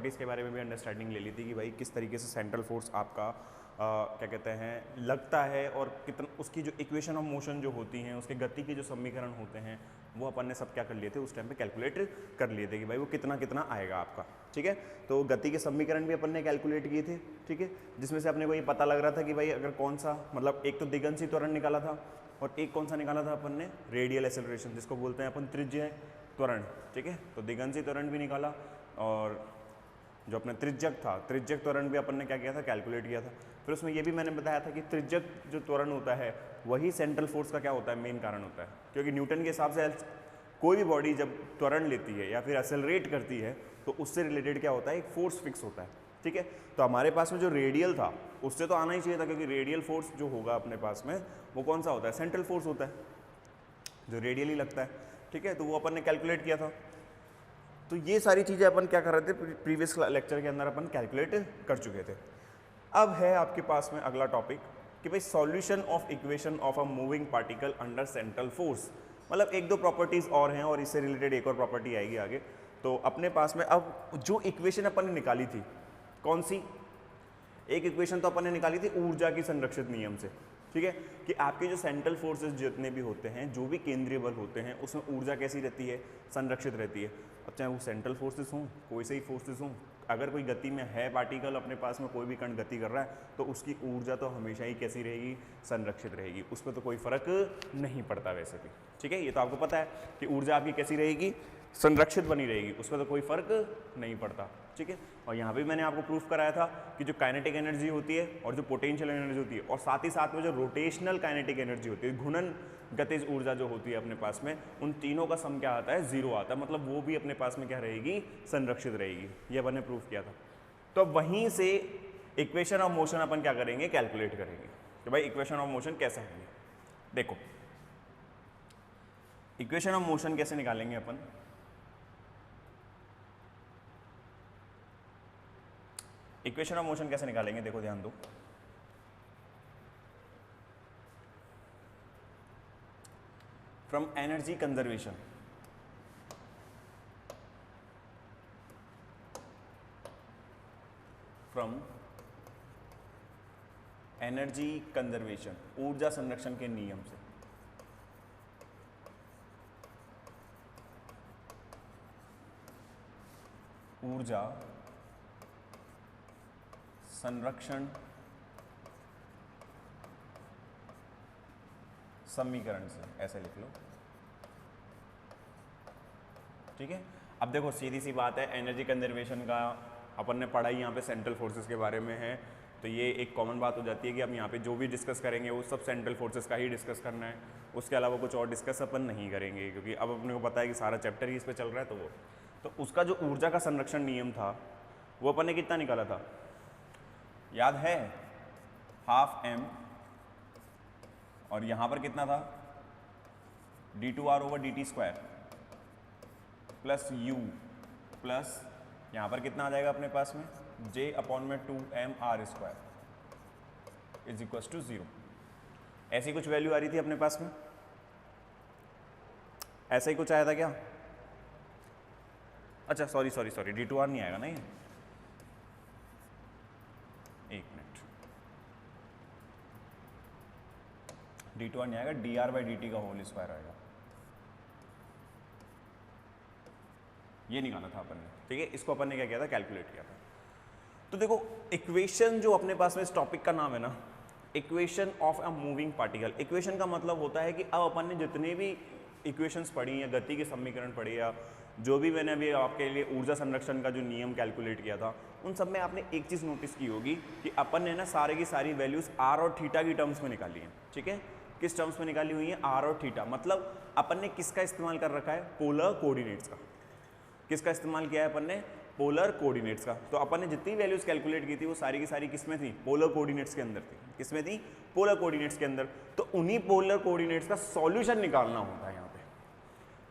Properties के बारे में भी अंडरस्टैंडिंग ले ली थी कि भाई किस तरीके से सेंट्रल फोर्स आपका क्या कहते हैं लगता है, और कितना उसकी जो इक्वेशन ऑफ मोशन जो होती हैं, उसके गति के जो समीकरण होते हैं, वो अपन ने सब क्या कर लिए थे उस टाइम पे कैलकुलेट कर लिए थे कि भाई वो कितना कितना आएगा आपका। ठीक है, तो गति के समीकरण भी अपन ने कैलकुलेट किए थे। ठीक है, जिसमें से अपने को ये पता लग रहा था कि भाई अगर कौन सा, मतलब एक तो दिगंशी त्वरण निकाला था और एक कौन सा निकाला था अपन ने, रेडियल एक्सेलरेशन, जिसको बोलते हैं अपन त्रिज्य त्वरण। ठीक है, तो दिगंशी त्वरण भी निकाला और जो अपना त्रिज्यक था, त्रिज्यक त्वरण भी अपन ने क्या किया था, कैलकुलेट किया था। फिर उसमें ये भी मैंने बताया था कि त्रिज्यक जो त्वरण होता है वही सेंट्रल फोर्स का क्या होता है, मेन कारण होता है। क्योंकि न्यूटन के हिसाब से कोई भी बॉडी जब त्वरण लेती है या फिर एक्सेलरेट करती है तो उससे रिलेटेड क्या होता है, एक फोर्स फिक्स होता है। ठीक है, तो हमारे पास में जो रेडियल था उससे तो आना ही चाहिए था, क्योंकि रेडियल फोर्स जो होगा अपने पास में वो कौन सा होता है, सेंट्रल फोर्स होता है जो रेडियली लगता है। ठीक है, तो वो अपन ने कैलकुलेट किया था। तो ये सारी चीज़ें अपन क्या कर रहे थे, प्रीवियस लेक्चर के अंदर अपन कैलकुलेट कर चुके थे। अब है आपके पास में अगला टॉपिक कि भाई solution of equation of a moving particle under central force. मतलब एक दो प्रॉपर्टीज़ और हैं और इससे रिलेटेड एक और प्रॉपर्टी आएगी आगे। तो अपने पास में अब जो इक्वेशन अपन ने निकाली थी, कौन सी, एक इक्वेशन तो अपन ने निकाली थी ऊर्जा की संरक्षित नियम से। ठीक है, कि आपके जो सेंट्रल फोर्सेस जितने भी होते हैं, जो भी केंद्रीय बल होते हैं, उसमें ऊर्जा कैसी रहती है, संरक्षित रहती है। अब चाहे वो सेंट्रल फोर्सेस हों, कोई से ही फोर्सेस हों, अगर कोई गति में है पार्टिकल अपने पास में, कोई भी कण गति कर रहा है, तो उसकी ऊर्जा तो हमेशा ही कैसी रहेगी, संरक्षित रहेगी। उस पर तो कोई फर्क नहीं पड़ता वैसे भी। ठीक है, ये तो आपको पता है कि ऊर्जा आपकी कैसी रहेगी, संरक्षित बनी रहेगी, उस पर तो कोई फर्क नहीं पड़ता। ठीक है, और यहाँ भी मैंने आपको प्रूफ कराया था कि जो काइनेटिक एनर्जी होती है और जो पोटेंशियल एनर्जी होती है, और साथ ही साथ में जो रोटेशनल काइनेटिक एनर्जी होती है, घूर्णन गतिज ऊर्जा जो होती है अपने पास में, उन तीनों का सम क्या आता है, जीरो आता है। मतलब वो भी अपने पास में क्या रहेगी, संरक्षित रहेगी। ये अपन ने प्रूफ किया था। तो अब वहीं से इक्वेशन ऑफ मोशन अपन क्या करेंगे, कैलकुलेट करेंगे कि भाई इक्वेशन ऑफ मोशन कैसे होंगे। देखो इक्वेशन ऑफ मोशन कैसे निकालेंगे अपन, इक्वेशन ऑफ मोशन कैसे निकालेंगे, देखो ध्यान दो। From energy conservation, from energy conservation, ऊर्जा संरक्षण के नियम से, ऊर्जा संरक्षण समीकरण से, ऐसे लिख लो। ठीक है, अब देखो सीधी सी बात है, एनर्जी कंजर्वेशन का अपन ने पढ़ा ही यहाँ पे सेंट्रल फोर्सेस के बारे में है, तो ये एक कॉमन बात हो जाती है कि हम यहाँ पे जो भी डिस्कस करेंगे वो सब सेंट्रल फोर्सेस का ही डिस्कस करना है, उसके अलावा कुछ और डिस्कस अपन नहीं करेंगे, क्योंकि अब अपने को पता है कि सारा चैप्टर ही इस पर चल रहा है। तो उसका जो ऊर्जा का संरक्षण नियम था वो अपन ने कितना निकाला था, याद है, हाफ m, और यहाँ पर कितना था, d2r over dt square plus u plus यहाँ पर कितना आ जाएगा अपने पास में, j अपॉन में 2m r square is equal to 0। ऐसी कुछ वैल्यू आ रही थी अपने पास में, ऐसा ही कुछ आया था क्या, अच्छा सॉरी d2r नहीं आएगा ना, ये एक मिनट, d2r नहीं आएगा, dr बाई dt का होल स्क्वायर आएगा, ये निकाला था अपन ने। ठीक है, इसको अपन ने क्या किया था, कैलकुलेट किया था। तो देखो इक्वेशन जो अपने पास में इस टॉपिक का नाम है ना, equation of a moving particle. Equation का मतलब होता है कि अब अपन ने जितने भी इक्वेशंस पढ़ी या गति के समीकरण पढ़े या जो भी मैंने अभी आपके लिए ऊर्जा संरक्षण का जो नियम कैलकुलेट किया था, उन सब में आपने एक चीज़ नोटिस की होगी कि अपन ने ना सारे की सारी वैल्यूज़ आर और थीटा की टर्म्स में निकाली हैं। ठीक है, किस टर्म्स में निकाली हुई है, आर और थीटा। मतलब अपन ने किसका इस्तेमाल कर रखा है, पोलर कोऑर्डिनेट्स का। किसका इस्तेमाल किया है अपन ने, पोलर कोऑर्डिनेट्स का। तो अपन ने जितनी वैल्यूज कैलकुलेट की थी वो सारी की सारी किसमें थी, पोलर कोऑर्डिनेट्स के अंदर थी। किसमें थी, पोलर कोऑर्डिनेट्स के अंदर। तो उन्हीं पोलर कोऑर्डिनेट्स का सॉल्यूशन निकालना होता है यहाँ पे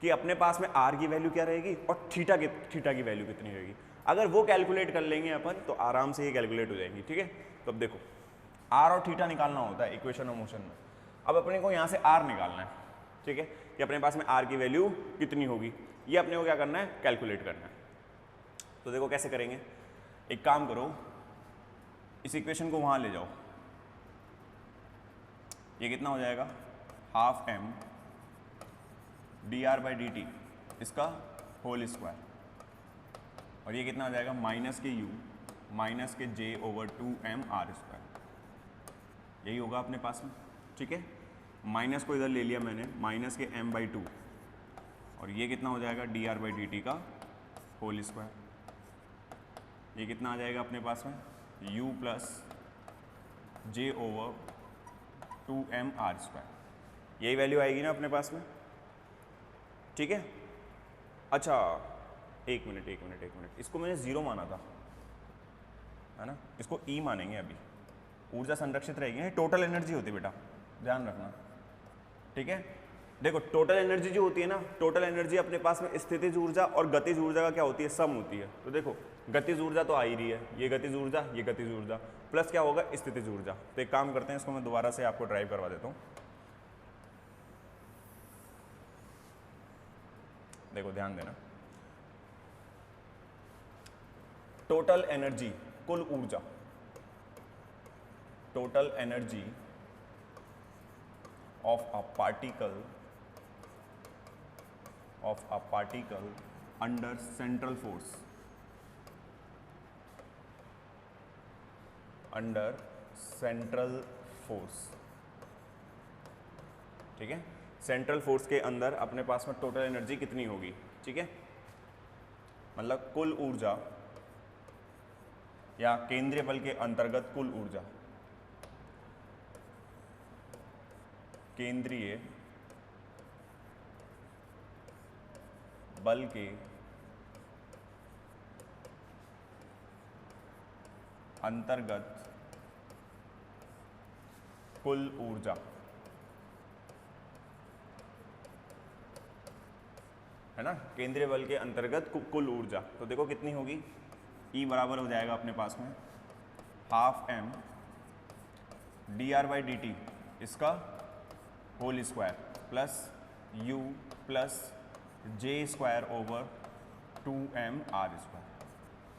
कि अपने पास में आर की वैल्यू क्या रहेगी और थीटा की वैल्यू कितनी रहेगी। अगर वो कैलकुलेट कर लेंगे अपन तो आराम से ये कैलकुलेट हो जाएंगी। ठीक है, तो अब देखो आर और थीटा निकालना होता है इक्वेशन ऑफ मोशन में। अब अपने को यहाँ से आर निकालना है। ठीक है, कि अपने पास में आर की वैल्यू कितनी होगी, ये अपने को क्या करना है, कैलकुलेट करना है। तो देखो कैसे करेंगे, एक काम करो, इस इक्वेशन को वहाँ ले जाओ, ये कितना हो जाएगा, half M D R by D T इसका होल स्क्वायर, और ये कितना हो जाएगा, माइनस के you minus K J over 2m are square, यही होगा अपने पास में। ठीक है, माइनस को इधर ले लिया मैंने, माइनस के m/2, और ये कितना हो जाएगा, d are by D t का होल स्क्वायर, ये कितना आ जाएगा अपने पास में, u plus J over 2m are square, यही वैल्यू आएगी ना अपने पास में। ठीक है, अच्छा एक मिनट, इसको मैंने ज़ीरो माना था, है ना, इसको ई मानेंगे अभी, ऊर्जा संरक्षित रहेगी, ये टोटल एनर्जी होती है बेटा, ध्यान रखना। ठीक है, देखो टोटल एनर्जी जो होती है ना, टोटल एनर्जी अपने पास में स्थितिज ऊर्जा और गतिज ऊर्जा का क्या होती है, सम होती है। तो देखो गतिज ऊर्जा तो आ ही रही है, ये गतिज ऊर्जा, ये गतिज ऊर्जा, प्लस क्या होगा, स्थितिज ऊर्जा। तो एक काम करते हैं, इसको मैं दोबारा से आपको ड्राइव करवा देता हूँ। देखो ध्यान देना, टोटल एनर्जी, कुल ऊर्जा, total energy of a particle under central force, under central force. ठीक है, सेंट्रल फोर्स के अंदर अपने पास में टोटल एनर्जी कितनी होगी। ठीक है, मतलब कुल ऊर्जा या केंद्रीय बल के अंतर्गत कुल ऊर्जा, केंद्रीय बल के अंतर्गत कुल ऊर्जा, है ना, केंद्रीय बल के अंतर्गत कुल ऊर्जा। तो देखो कितनी होगी, E बराबर हो जाएगा अपने पास में half M D R by D T इसका whole square plus U plus J square over 2m are square.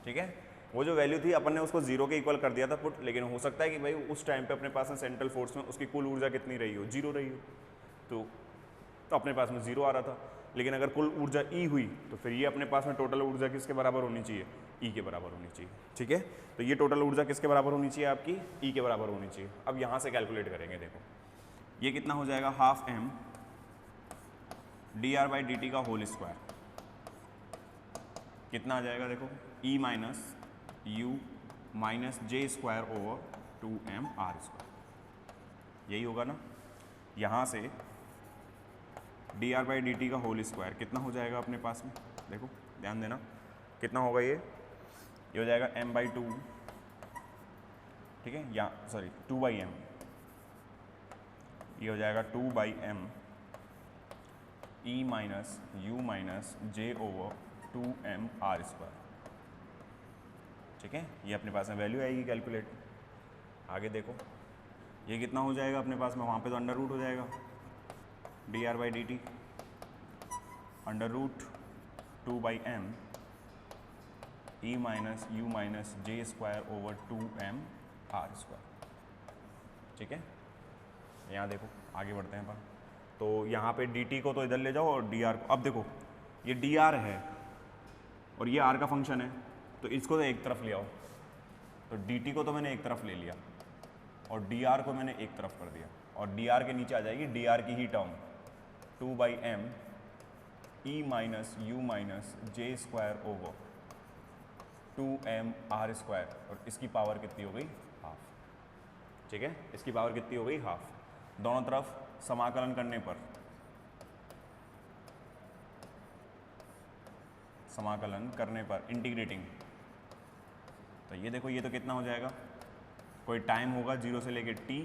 ठीक है, वो जो वैल्यू थी अपन ने उसको जीरो के इक्वल कर दिया था पुट, लेकिन हो सकता है कि भाई उस टाइम पे अपने पास में सेंट्रल फोर्स में उसकी कुल ऊर्जा कितनी रही हो, जीरो रही हो, तो अपने पास में जीरो आ रहा था। लेकिन अगर कुल ऊर्जा E हुई तो फिर ये अपने पास में टोटल ऊर्जा किसके बराबर होनी चाहिए, E के बराबर होनी चाहिए। ठीक है, तो ये टोटल ऊर्जा किसके बराबर होनी चाहिए, आपकी E के बराबर होनी चाहिए। अब यहाँ से कैलकुलेट करेंगे, देखो ये कितना हो जाएगा, half M D R by D t का होल स्क्वायर, कितना आ जाएगा, देखो E minus you minus J square over 2m are square, यही होगा ना। यहाँ से d are by D t का होल स्क्वायर कितना हो जाएगा अपने पास में, देखो ध्यान देना कितना होगा, ये हो जाएगा m/2, ठीक है, या सॉरी 2/m, ये हो जाएगा 2/m E minus you minus j over 2m are square. ठीक है, ये अपने पास में वैल्यू आएगी कैलकुलेट। आगे देखो ये कितना हो जाएगा अपने पास में, वहाँ पे तो अंडर रूट हो जाएगा, d are by D t under root 2/m E minus you minus J square over 2m are square. ठीक है, यहाँ देखो आगे बढ़ते हैं अपन, तो यहाँ पे dt को तो इधर ले जाओ और dr को, अब देखो ये dr है और ये r का फंक्शन है, तो इसको तो एक तरफ ले आओ, तो dt को तो मैंने एक तरफ ले लिया और dr को मैंने एक तरफ कर दिया, और dr के नीचे आ जाएगी dr की ही term 2/m E minus you minus J square over 2m are square, और इसकी पावर कितनी हो गई, हाफ। ठीक है, इसकी पावर कितनी हो गई, हाफ। दोनों तरफ समाकलन करने पर, समाकलन करने पर इंटीग्रेटिंग, तो ये देखो ये तो कितना हो जाएगा, कोई टाइम होगा 0 से लेके t,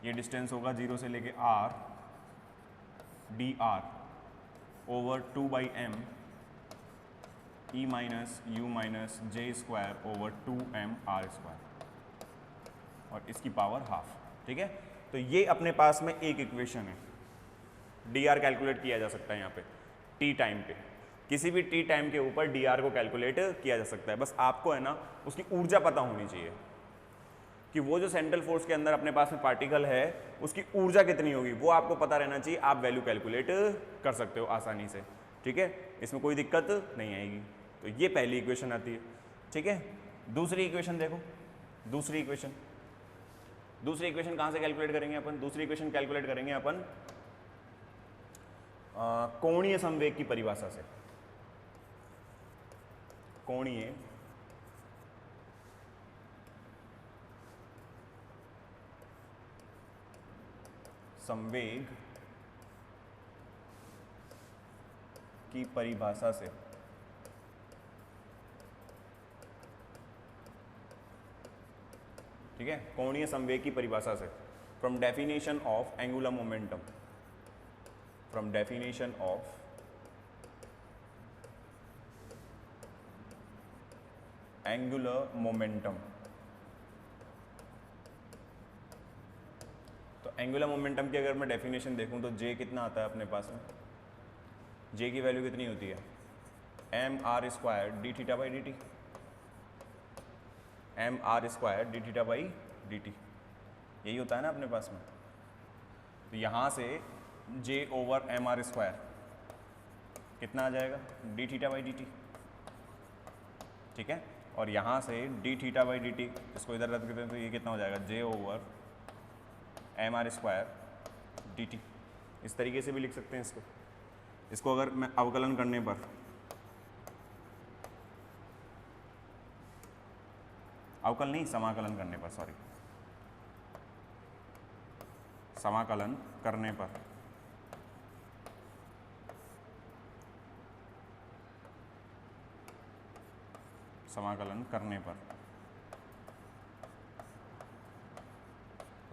ये डिस्टेंस होगा 0 से लेके r dr over 2/m E minus you minus J square over 2m are square, और इसकी पावर हाफ। ठीक है, तो ये अपने पास में एक इक्वेशन है, dr कैलकुलेट किया जा सकता है यहाँ पे t टाइम पे। किसी भी टी टाइम के ऊपर डी आर को कैलकुलेट किया जा सकता है। बस आपको है ना उसकी ऊर्जा पता होनी चाहिए कि वो जो सेंट्रल फोर्स के अंदर अपने पास में पार्टिकल है उसकी ऊर्जा कितनी होगी, वो आपको पता रहना चाहिए। आप वैल्यू कैलकुलेट कर सकते हो आसानी से, ठीक है, इसमें कोई दिक्कत नहीं आएगी। तो ये पहली इक्वेशन आती है, ठीक है। दूसरी इक्वेशन देखो, दूसरी इक्वेशन कहाँ से कैलकुलेट करेंगे अपन? दूसरी इक्वेशन कैलकुलेट करेंगे अपन कोणीय संवेग की परिभाषा से। कोणीय संवेग की परिभाषा से, ठीक है, कोणीय संवेग की परिभाषा से, from definition of angular momentum, from definition of angular momentum. तो एंगुलर मोमेंटम की अगर मैं डेफिनेशन देखूं तो जे कितना आता है अपने पास में? जे की वैल्यू कितनी होती है? M are square d theta by D t, m are square d theta by D t, यही होता है ना अपने पास में। तो यहाँ से जे ओवर एम आर स्क्वायर कितना आ जाएगा? D theta by D t, ठीक है। और यहाँ से D theta by D T, इसको इधर रद्द करते हैं तो ये कितना हो जाएगा? J over M R square D T. इस तरीके से भी लिख सकते हैं इसको अगर मैं अवकलन करने पर, अवकल नहीं समाकलन करने पर, सॉरी, समाकलन करने पर समाकलन करने पर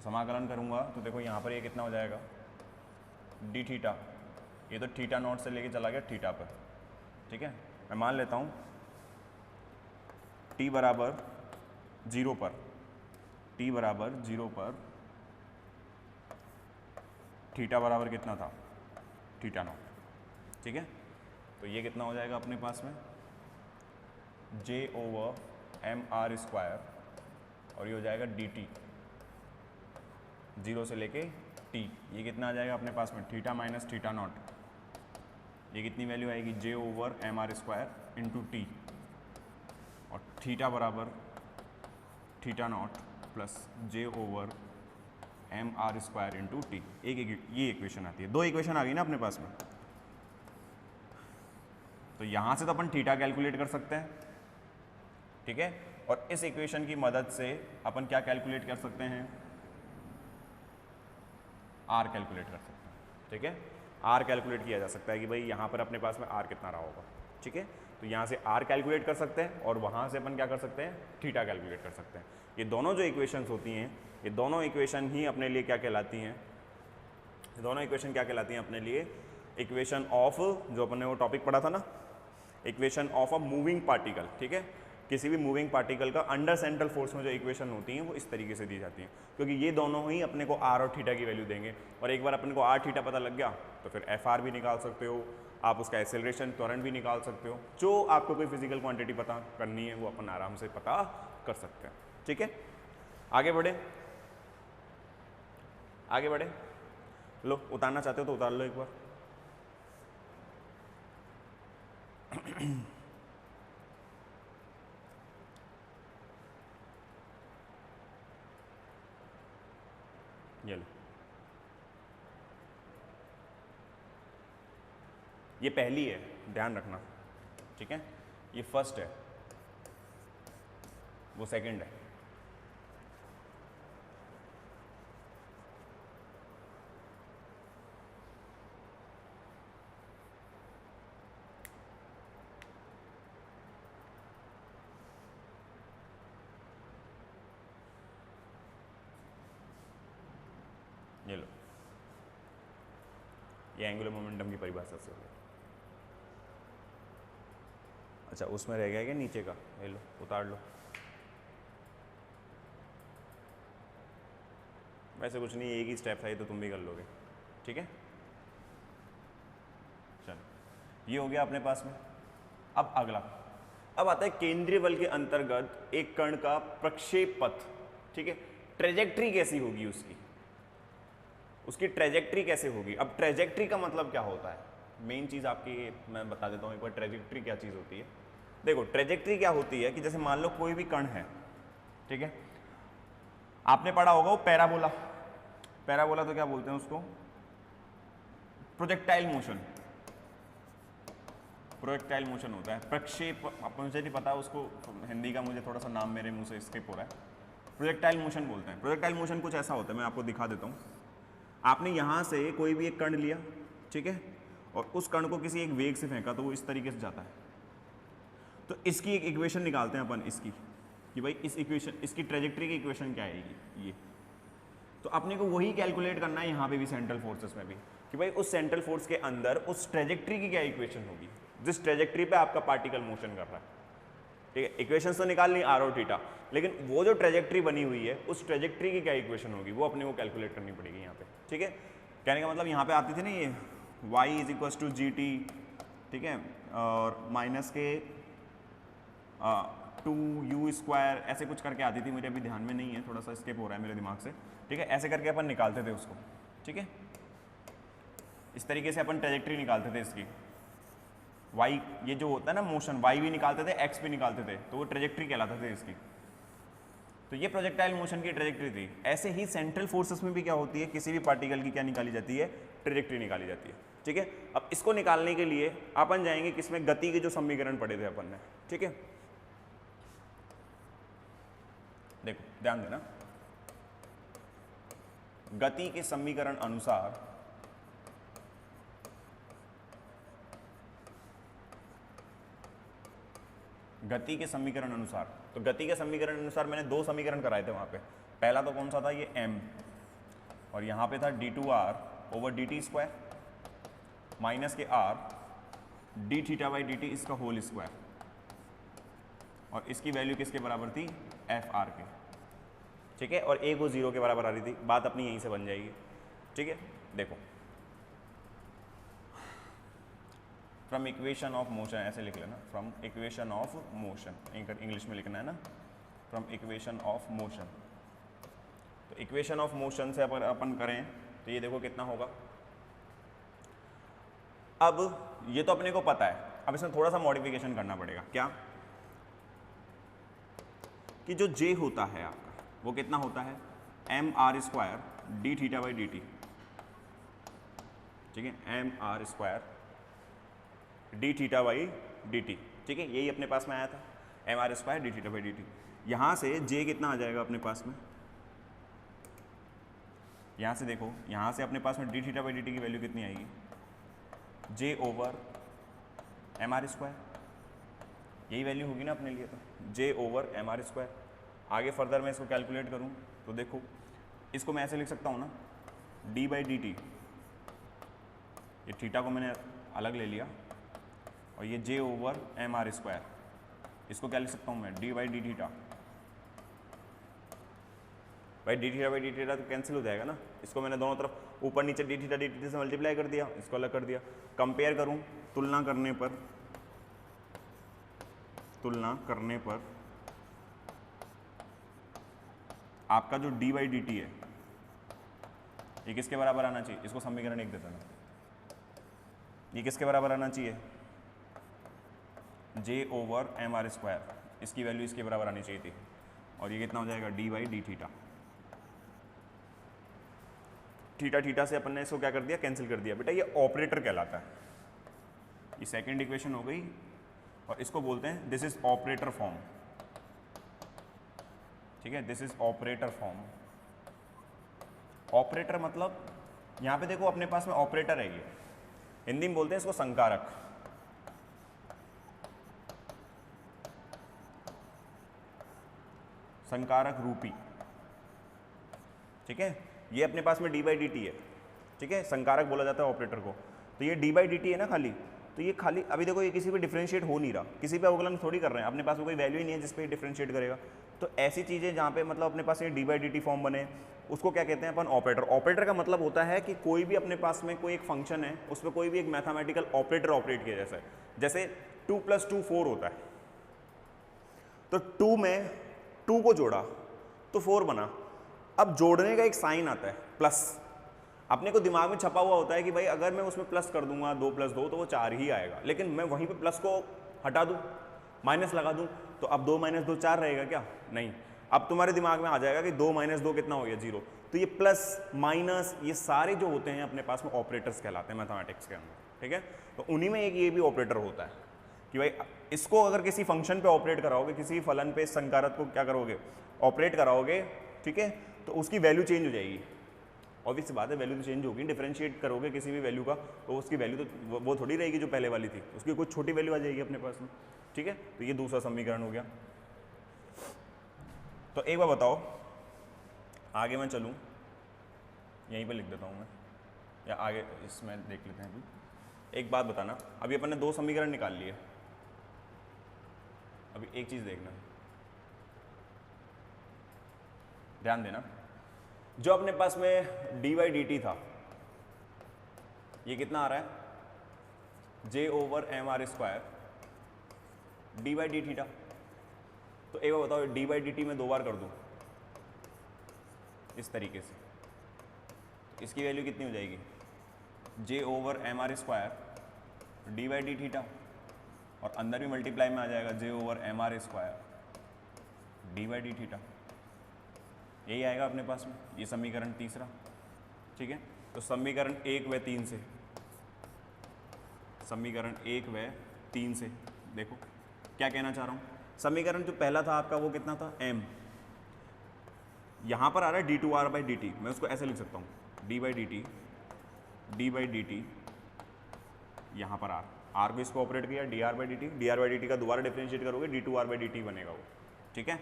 समाकलन करूंगा तो देखो यहाँ पर ये कितना हो जाएगा? डी थीटा, ये तो थीटा नॉट से लेके चला गया थीटा पर, ठीक है। मैं मान लेता हूँ टी बराबर 0 पर, टी बराबर 0 पर थीटा बराबर कितना था? थीटा नॉट, ठीक है। तो ये कितना हो जाएगा अपने पास में? जे ओवर एम आर स्क्वायर, और ये हो जाएगा डी टी, 0 से लेके टी, ये कितना आ जाएगा अपने पास में? थीटा माइनस थीटा नॉट, ये कितनी वैल्यू आएगी? J over M R square into T, और थीटा बराबर थीटा नॉट प्लस जे over M R square into T. ये इक्वेशन आती है। दो इक्वेशन आ गई ना अपने पास में। तो यहाँ से तो अपन थीटा कैलकुलेट कर सकते हैं, ठीक है। और इस इक्वेशन की मदद से अपन क्या कैलकुलेट कर सकते हैं? आर कैलकुलेट कर सकते हैं, ठीक है। आर कैलकुलेट किया जा सकता है कि भाई यहाँ पर अपने पास में आर कितना रहा होगा, ठीक है। तो यहाँ से आर कैलकुलेट कर सकते हैं और वहाँ से अपन क्या कर सकते हैं? थीटा कैलकुलेट कर सकते हैं। ये दोनों जो इक्वेशंस होती हैं, ये दोनों इक्वेशन ही अपने लिए क्या कहलाती हैं? ये दोनों इक्वेशन क्या कहलाती हैं अपने लिए? इक्वेशन ऑफ, जो अपन ने वो टॉपिक पढ़ा था ना, equation of a moving particle, ठीक है। किसी भी मूविंग पार्टिकल का अंडर सेंट्रल फोर्स में जो इक्वेशन होती हैं वो इस तरीके से दी जाती हैं, क्योंकि ये दोनों ही अपने को आर और थीटा की वैल्यू देंगे। और एक बार अपने को आर थीटा पता लग गया तो फिर एफ आर भी निकाल सकते हो आप, उसका एक्सेलरेशन त्वरण भी निकाल सकते हो। जो आपको कोई फिजिकल क्वांटिटी पता करनी है वो अपन आराम से पता कर सकते हैं, ठीक है। आगे बढ़े, आगे बढ़े। लो, उतारना चाहते हो तो उतार लो एक बार। ये लो, ये पहली है, ध्यान रखना, ठीक है। ये फर्स्ट है, वो सेकंड है। ये लो, ये एंगुलर मोमेंटम की परिभाषा से हो गया। अच्छा, उसमें रह गया क्या नीचे का? ये लो, उतार लो। वैसे कुछ नहीं, एक ही स्टेप है, तो तुम भी कर लोगे, ठीक है। चलो, ये हो गया अपने पास में। अब अगला, अब आता है केंद्रीय बल के अंतर्गत एक कण का प्रक्षेप पथ, ठीक है, ट्रेजेक्ट्री कैसी होगी उसकी ट्रेजेक्ट्री कैसे होगी। अब ट्रेजेक्ट्री का मतलब क्या होता है, मेन चीज आपकी मैं बता देता हूं एक बार, ट्रेजेक्ट्री क्या चीज होती है। देखो ट्रेजेक्ट्री क्या होती है कि जैसे मान लो कोई भी कण है, ठीक है, आपने पढ़ा होगा वो पैराबोला, पैराबोला तो क्या बोलते हैं उसको, प्रोजेक्टाइल मोशन, प्रोजेक्टाइल मोशन होता है। प्रक्षेप आपको मुझे नहीं पता उसको हिंदी का, मुझे थोड़ा सा नाम मेरे मुंह से स्किप हो रहा है। प्रोजेक्टाइल मोशन बोलते हैं। प्रोजेक्टाइल मोशन कुछ ऐसा होता है, मैं आपको दिखा देता हूँ। आपने यहाँ से कोई भी एक कण लिया, ठीक है, और उस कण को किसी एक वेग से फेंका तो वो इस तरीके से जाता है। तो इसकी एक इक्वेशन निकालते हैं अपन इसकी, कि भाई इस इक्वेशन, इसकी ट्रेजेक्ट्री की इक्वेशन क्या आएगी ये। तो अपने को वही कैलकुलेट करना है यहाँ पे भी, सेंट्रल फोर्सेस में भी, कि भाई उस सेंट्रल फोर्स के अंदर उस ट्रेजेक्ट्री की क्या इक्वेशन होगी जिस ट्रेजेक्ट्री पे आपका पार्टिकल मोशन कर रहा है, ठीक है। इक्वेशंस तो निकाल ली आर और थीटा, लेकिन वो जो ट्रेजेक्ट्री बनी हुई है उस ट्रेजेक्ट्री की क्या इक्वेशन होगी वो अपने को कैलकुलेट करनी पड़ेगी यहाँ पे, ठीक है। कहने का मतलब यहाँ पे आती थी ना ये y is equal to g t, ठीक है, और माइनस के 2u स्क्वायर ऐसे कुछ करके आती थी, मुझे अभी ध्यान में नहीं है, थोड़ा सा स्किप हो रहा है मेरे दिमाग से, ठीक है। ऐसे करके अपन निकालते थे उसको, ठीक है, इस तरीके से अपन ट्रेजेक्ट्री निकालते थे इसकी। y ये जो होता है ना मोशन, y भी निकालते थे, x भी निकालते थे, तो वो ट्रेजेक्ट्री कहलाते थे इसकी। तो ये प्रोजेक्टाइल मोशन की ट्रेजेक्ट्री थी। ऐसे ही सेंट्रल फोर्सेस में भी क्या होती है, किसी भी पार्टिकल की क्या निकाली जाती है, ट्रेजेक्ट्री निकाली जाती है, ठीक है। अब इसको निकालने के लिए अपन जाएंगे किसमें, गति के जो समीकरण पढ़े थे अपन ने, ठीक है। देखो ध्यान देना, गति के समीकरण अनुसार गति के समीकरण अनुसार, तो गति के समीकरण अनुसार मैंने दो समीकरण कराए थे वहां पे। पहला तो कौन सा था, ये m, और यहाँ पे था d2r over dt square minus के r d theta by dt इसका होल स्क्वायर, और इसकी वैल्यू किसके बराबर थी, fr के, ठीक है, और a को 0 के बराबर आ रही थी। बात अपनी यहीं से बन जाएगी, ठीक है। देखो फ्रॉम इक्वेशन ऑफ मोशन ऐसे लिख लेना, from equation of motion, English में लिखना है ना, फ्रॉम इक्वेशन ऑफ मोशन। तो इक्वेशन ऑफ मोशन से अपन करें तो ये देखो कितना होगा। अब ये तो अपने को पता है, अब इसमें थोड़ा सा मॉडिफिकेशन करना पड़ेगा। क्या कि जो j होता है आपका वो कितना होता है, m are square d theta by D t, ठीक है, m are square d theta by D t, ठीक है, यही अपने पास में आया था, m are square d theta by D t. यहाँ से j कितना आ जाएगा अपने पास में, यहाँ से देखो, यहाँ से अपने पास में d theta by D t की वैल्यू कितनी आएगी, j over M R square, यही वैल्यू होगी ना अपने लिए, तो j over M R square. आगे फर्दर मैं इसको कैलकुलेट करूँ तो देखो इसको मैं ऐसे लिख सकता हूँ ना, d बाई डी टी, ये थीटा को मैंने अलग ले लिया, और ये j over M R square, इसको क्या लिख सकता हूँ मैं, d बाई डी थीटा, भाई d theta by D theta तो कैंसिल हो जाएगा ना, इसको मैंने दोनों तरफ ऊपर नीचे डी थीटा से मल्टीप्लाई कर दिया, इसको अलग कर दिया। कंपेयर करूँ, तुलना करने पर आपका जो d बाई डी टी है ये किसके बराबर आना चाहिए, इसको समीकरण 1 देता ना, ये किसके बराबर आना चाहिए, j over M R square, इसकी वैल्यू इसके बराबर आनी चाहिए थी, और ये कितना हो जाएगा, d by D theta. Theta theta से अपन ने इसको क्या कर दिया, कैंसिल कर दिया। बेटा ये ऑपरेटर कहलाता है, ये सेकंड इक्वेशन हो गई, और इसको बोलते हैं दिस इज ऑपरेटर फॉर्म, ठीक है, this is operator form. Operator मतलब यहाँ पे देखो अपने पास में ऑपरेटर है, ये हिंदी में बोलते हैं इसको संकारक, संकारक रूपी, ठीक है। ये अपने पास में d बाई डी टी है, ठीक है, संकारक बोला जाता है ऑपरेटर को। तो ये d बाई डी टी है ना खाली, तो ये खाली अभी देखो ये किसी पे डिफरेंशिएट हो नहीं रहा, किसी पे अवकलन थोड़ी कर रहे हैं, अपने पास में कोई वैल्यू ही नहीं है जिस पे डिफरेंशिएट करेगा, तो ऐसी चीज़ें जहाँ पे मतलब अपने पास ये D by D T form बने, उसको क्या कहते हैं अपन ऑपरेटर। ऑपरेटर का मतलब होता है कि कोई भी अपने पास में कोई एक फंक्शन है, उस पर कोई भी एक मैथमेटिकल ऑपरेटर ऑपरेट किया जैसा है। जैसे 2 + 2 4 होता है, तो 2 में 2 को जोड़ा तो 4 बना। अब जोड़ने का एक साइन आता है प्लस, अपने को दिमाग में छपा हुआ होता है कि भाई अगर मैं उसमें प्लस कर दूंगा 2 + 2 तो वो 4 ही आएगा, लेकिन मैं वहीं पे प्लस को हटा दूं, माइनस लगा दूं, तो अब 2 - 2 4 रहेगा क्या? नहीं। अब तुम्हारे दिमाग में आ जाएगा कि 2 - 2 कितना हो गया? 0। तो ये प्लस माइनस ये सारे जो होते हैं अपने पास में ऑपरेटर्स कहलाते हैं मैथमेटिक्स के अंदर, ठीक है। तो उन्हीं में एक ये भी ऑपरेटर होता है कि भाई इसको अगर किसी फंक्शन पे ऑपरेट कराओगे, किसी फलन पे संकारक को क्या करोगे? ऑपरेट कराओगे, ठीक है, तो उसकी वैल्यू चेंज हो जाएगी। ऑब्वियस बात है, वैल्यू तो चेंज होगी। डिफरेंशिएट करोगे किसी भी वैल्यू का तो उसकी वैल्यू तो वो थोड़ी रहेगी जो पहले वाली थी, उसकी कुछ छोटी वैल्यू आ जाएगी अपने पास में, ठीक है। तो ये दूसरा समीकरण हो गया। तो एक बार बताओ, आगे मैं चलूँ, यहीं पे लिख देता हूँ मैं, या आगे इसमें देख लेते हैं अभी। एक बात बताना, अभी अपन ने 2 समीकरण निकाल लिए, अभी एक चीज़ देखना, ध्यान देना। जो अपने पास में डी बाई डी टी था, ये कितना आ रहा है? J/mr² D by D theta. तो एक बार बताओ, डी बाई डी टी में 2 बार कर दूँ इस तरीके से, तो इसकी वैल्यू कितनी हो जाएगी? J/mr² D by D theta, और अंदर भी मल्टीप्लाई में आ जाएगा J/mr² D by D theta. यही आएगा अपने पास में, ये समीकरण तीसरा, ठीक है। तो समीकरण 1 व 3 से, समीकरण 1 व 3 से देखो क्या कहना चाह रहा हूँ। समीकरण जो पहला था आपका वो कितना था? m। यहाँ पर आ रहा है d2r/dt, मैं उसको ऐसे लिख सकता हूँ d/dt, d/dt, यहाँ पर r को इसको ऑपरेट किया dr/dt, dr/dt का दोबारा डिफरेंशिएट करोगे d2r/dt बनेगा वो, ठीक है।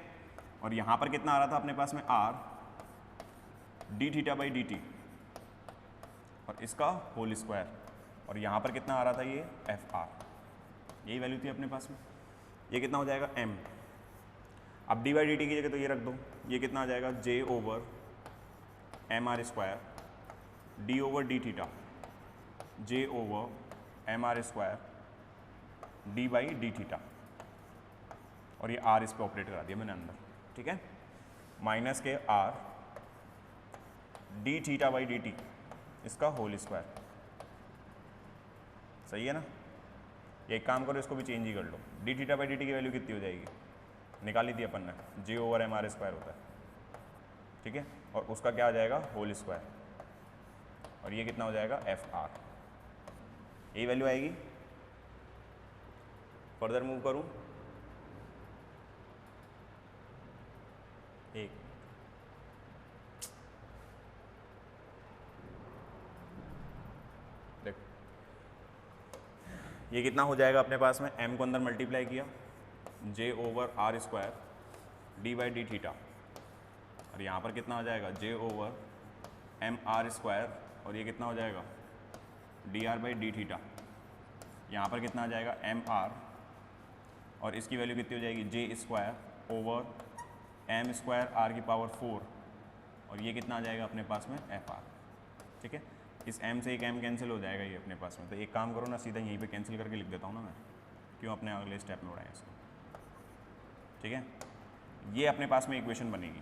और यहाँ पर कितना आ रहा था अपने पास में? r dθ/dt और इसका होल स्क्वायर, और यहाँ पर कितना आ रहा था? ये fr, यही वैल्यू थी अपने पास में। ये कितना हो जाएगा? m। अब d/dt की जगह तो ये रख दो, ये कितना आ जाएगा? J/mr² d/dθ, J/mr² d/dθ, और ये r इस पे ऑपरेट करा दिया मैंने अंदर, ठीक है। माइनस के r dθ/dt इसका होल स्क्वायर, सही है ना। एक काम करो, इसको भी चेंज ही कर लो। dθ/dt की वैल्यू कितनी हो जाएगी? निकाली थी अपन ने, J/mr² होता है, ठीक है, और उसका क्या आ जाएगा? होल स्क्वायर, और ये कितना हो जाएगा? fr, यही वैल्यू आएगी। फर्दर मूव करूं, एक देखो, ये कितना हो जाएगा अपने पास में? m को अंदर मल्टीप्लाई किया J/r² d/dθ, और यहाँ पर कितना हो जाएगा? J/mr², और ये कितना हो जाएगा? dr/dθ। यहाँ पर कितना आ जाएगा? mr, और इसकी वैल्यू कितनी हो जाएगी? J²/m²r⁴, और ये कितना आ जाएगा अपने पास में? fr, ठीक है। इस m से एक m कैंसिल हो जाएगा ये अपने पास में। तो एक काम करो ना, सीधा यहीं पे कैंसिल करके लिख देता हूँ ना मैं, क्यों अपने अगले स्टेप में उड़ाएं इसको, ठीक है। ये अपने पास में इक्वेशन बनेगी,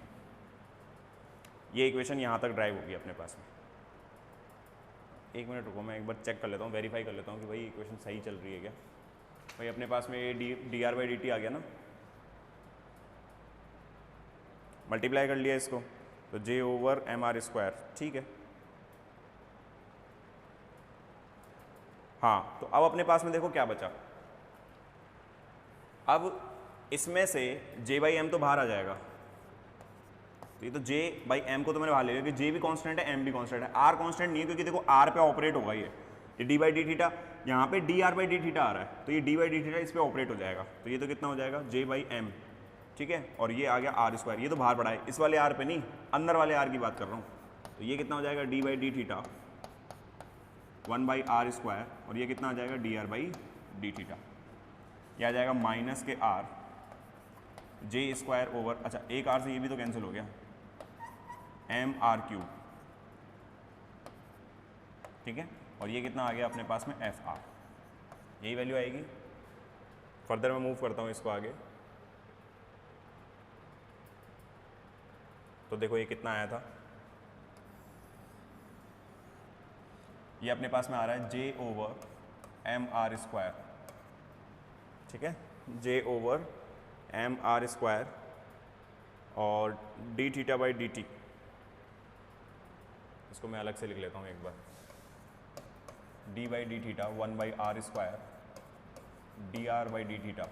ये इक्वेशन यहाँ तक ड्राइव होगी अपने पास में। एक मिनट रुको, मैं एक बार चेक कर लेता हूँ, वेरीफाई कर लेता हूँ कि भाई इक्वेशन सही चल रही है क्या। भाई अपने पास में ये dr/dt आ गया ना, मल्टीप्लाई कर लिया इसको, तो J/mr², ठीक है। हाँ, तो अब अपने पास में देखो क्या बचा। अब इसमें से J/m तो बाहर आ जाएगा, तो ये तो J/m को तो मैंने बाहर ले लिया, क्योंकि J भी कांस्टेंट है, m भी कांस्टेंट है। r कांस्टेंट नहीं है, क्योंकि देखो r पे ऑपरेट होगा ये d/dθ, यहाँ पे dr/dθ आ रहा है, तो ये d/dθ इस पे ऑपरेट हो जाएगा, तो ये तो कितना हो जाएगा? J/m, ठीक है। और ये आ गया r², ये तो बाहर पड़ा है, इस वाले r पे नहीं, अंदर वाले r की बात कर रहा हूँ। तो ये कितना हो जाएगा? d/dθ 1/r², और ये कितना आ जाएगा? dr/dθ। यह आ जाएगा माइनस के r जे स्क्वायर ओवर, अच्छा एक आर से ये भी तो कैंसिल हो गया, एम आर क्यूब, ठीक है। और ये कितना आ गया अपने पास में एफ आर, यही वैल्यू आएगी। फर्दर मैं मूव करता हूँ इसको आगे, तो देखो ये कितना आया था, ये अपने पास में आ रहा है J over M R square, ठीक है, J over M R square और D theta by D T, इसको मैं अलग से लिख लेता हूँ एक बार, D by D theta 1 by R square D are by D theta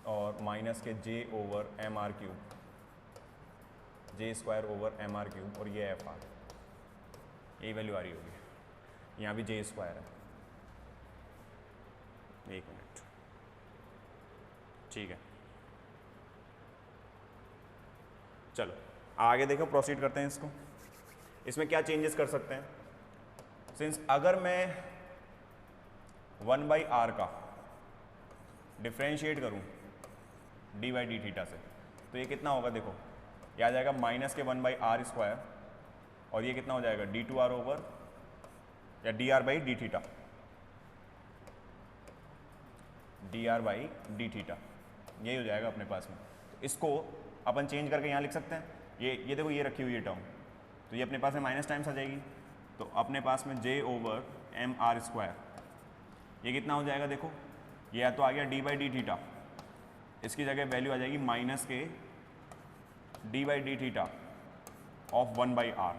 और minus K J over M R cube, J square over M R cube और ये एफ आर, यही वैल्यू आ रही होगी। यहाँ भी जे स्क्वायर है, एक मिनट, ठीक है। चलो आगे देखो, प्रोसीड करते हैं इसको। इसमें क्या चेंजेस कर सकते हैं, सिंस अगर मैं 1 बाई आर का डिफ्रेंशिएट करूँ डी बाई डी थीटा से, तो ये कितना होगा, देखो ये आ जाएगा minus k 1 by R square और ये कितना हो जाएगा डी टू आर ओवर या D R by D theta, D R by D theta, यही हो जाएगा अपने पास में। तो इसको अपन चेंज करके यहाँ लिख सकते हैं, ये देखो ये रखी हुई है टर्म, तो ये अपने पास में माइनस टाइम्स आ जाएगी, तो अपने पास में जे ओवर एम आर स्क्वायर, ये कितना हो जाएगा, देखो ये या तो आ गया डी बाई डी थीटा, इसकी जगह वैल्यू आ जाएगी माइनस के d by D theta of 1 by r,